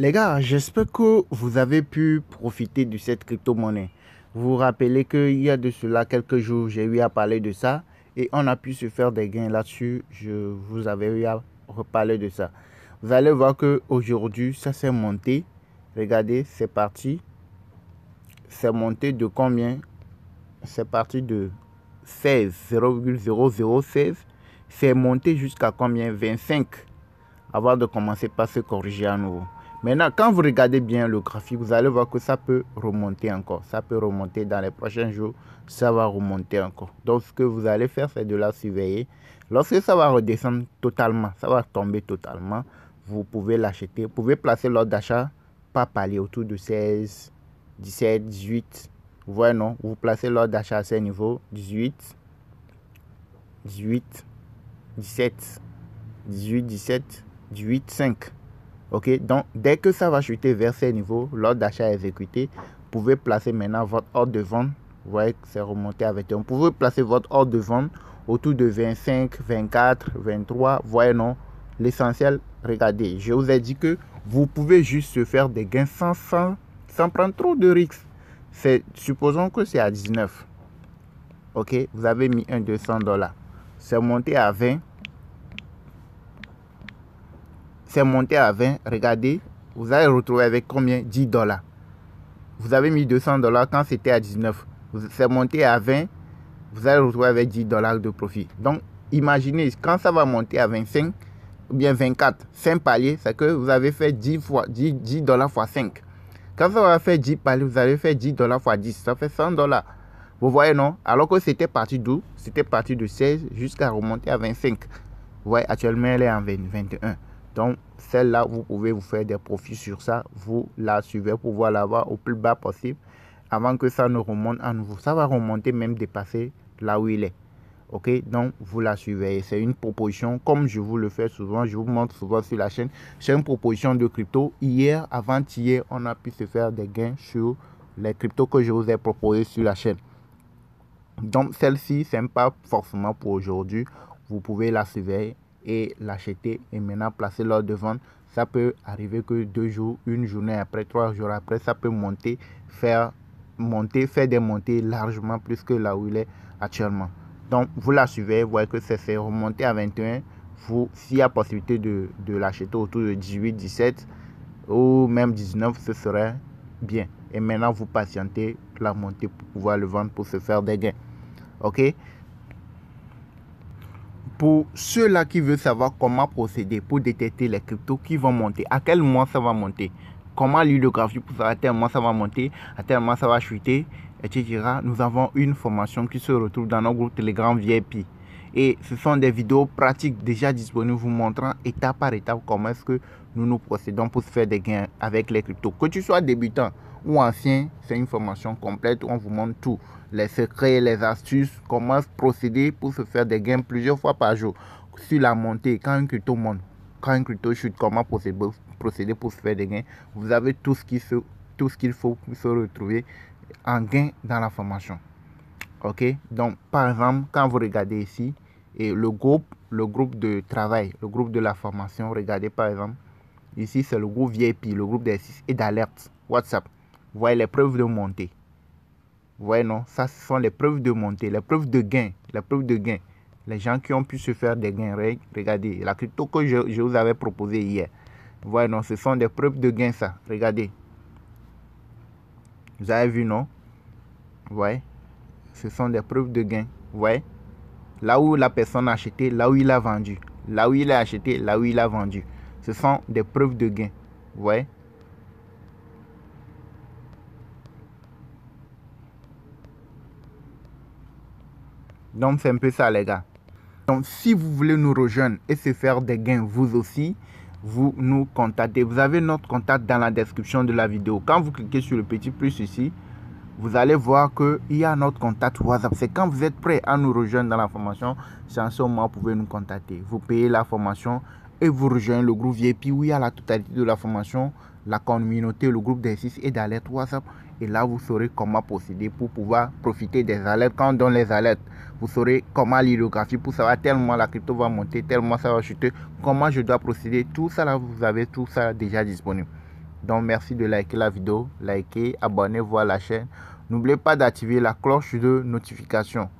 Les gars, j'espère que vous avez pu profiter de cette crypto-monnaie. Vous vous rappelez qu'il y a de cela quelques jours, j'ai eu à parler de ça et on a pu se faire des gains là-dessus. Je vous avais eu à reparler de ça. Vous allez voir que aujourd'hui, ça s'est monté. Regardez, c'est parti. C'est monté de combien? C'est parti de 16, 0,0016. C'est monté jusqu'à combien? 25 avant de commencer par se corriger à nouveau. Maintenant, quand vous regardez bien le graphique, vous allez voir que ça peut remonter encore. Ça peut remonter dans les prochains jours. Ça va remonter encore. Donc, ce que vous allez faire, c'est de la surveiller. Lorsque ça va redescendre totalement, ça va tomber totalement, vous pouvez l'acheter. Vous pouvez placer l'ordre d'achat par palier autour de 16, 17, 18. Vous voyez, non? Vous placez l'ordre d'achat à ces niveaux. 18, 18, 17, 18, 17, 18, 5. Ok, donc dès que ça va chuter vers ces niveaux, l'ordre d'achat est exécuté. Vous pouvez placer maintenant votre ordre de vente. Vous voyez que c'est remonté avec un. Vous pouvez placer votre ordre de vente autour de 25, 24, 23. Vous voyez, non? L'essentiel, regardez, je vous ai dit que vous pouvez juste se faire des gains sans prendre trop de risques. Supposons que c'est à 19. Ok, vous avez mis un $200. C'est monté à 20. C'est monté à 20, regardez, vous allez retrouver avec combien? $10. Vous avez mis $200 quand c'était à 19. C'est monté à 20, vous allez retrouver avec $10 de profit. Donc, imaginez, quand ça va monter à 25, ou bien 24, 5 paliers, c'est que vous avez fait 10 dollars fois 5. Quand ça va faire 10 paliers, vous avez fait $10 fois 10, ça fait $100. Vous voyez, non? Alors que c'était parti d'où? C'était parti de 16 jusqu'à remonter à 25. Vous voyez, actuellement, elle est en 21. Donc, celle-là, vous pouvez vous faire des profits sur ça. Vous la suivez pour pouvoir l'avoir au plus bas possible avant que ça ne remonte à nouveau. Ça va remonter, même dépasser là où il est. Ok, donc vous la suivez. C'est une proposition, comme je vous le fais souvent, je vous montre souvent sur la chaîne. C'est une proposition de crypto. Hier, avant-hier, on a pu se faire des gains sur les cryptos que je vous ai proposés sur la chaîne. Donc, celle-ci, ce n'est pas forcément pour aujourd'hui. Vous pouvez la surveiller et l'acheter et maintenant placer l'ordre de vente. Ça peut arriver que 2 jours, une journée après, 3 jours après, ça peut monter, faire des montées largement plus que là où il est actuellement. Donc, vous la suivez, vous voyez que c'est remonté à 21. S'il y a possibilité de l'acheter autour de 18, 17 ou même 19, ce serait bien. Et maintenant, vous patientez la montée pour pouvoir le vendre pour se faire des gains. Ok? Pour ceux-là qui veulent savoir comment procéder pour détecter les cryptos qui vont monter, à quel moment ça va monter, comment lire le graphique pour savoir à tel moment ça va monter, à tel moment ça va chuter, etc. Nous avons une formation qui se retrouve dans notre groupe Telegram VIP. Et ce sont des vidéos pratiques déjà disponibles vous montrant étape par étape comment est-ce que nous procédons pour se faire des gains avec les cryptos. Que tu sois débutant ou ancien, c'est une formation complète où on vous montre tout. Les secrets, les astuces, comment procéder pour se faire des gains plusieurs fois par jour. Sur la montée, quand une crypto monte, quand une crypto chute, comment procéder pour se faire des gains. Vous avez tout ce qu'il faut pour se retrouver en gain dans la formation. Ok, donc par exemple, quand vous regardez ici, et le groupe de travail, le groupe de la formation, regardez par exemple, ici c'est le groupe VIP, le groupe d'exercice et d'alerte WhatsApp. Vous voyez les preuves de montée. Vous voyez, non? Ça, ce sont les preuves de montée, les preuves de gain, Les gens qui ont pu se faire des gains, regardez, la crypto que je vous avais proposé hier. Vous voyez, non? Ce sont des preuves de gain, ça. Regardez. Vous avez vu, non? Vous voyez? Ce sont des preuves de gain. Vous voyez? Là où la personne a acheté, là où il a vendu. Là où il a acheté, là où il a vendu. Ce sont des preuves de gain. Vous voyez? Donc, c'est un peu ça, les gars. Donc, si vous voulez nous rejoindre et se faire des gains, vous aussi, vous nous contactez. Vous avez notre contact dans la description de la vidéo. Quand vous cliquez sur le petit plus ici, vous allez voir qu'il y a notre contact WhatsApp. C'est quand vous êtes prêt à nous rejoindre dans la formation, c'est en ce moment vous pouvez nous contacter. Vous payez la formation et vous rejoignez le groupe VIP où il y a la totalité de la formation, la communauté, le groupe d'exercice et d'alerte WhatsApp. Et là, vous saurez comment procéder pour pouvoir profiter des alertes. Quand on donne les alertes, vous saurez comment lire le graphique pour savoir tellement la crypto va monter, tellement ça va chuter, comment je dois procéder. Tout ça là, vous avez tout ça déjà disponible. Donc merci de liker la vidéo, likez, abonnez-vous à la chaîne. N'oubliez pas d'activer la cloche de notification.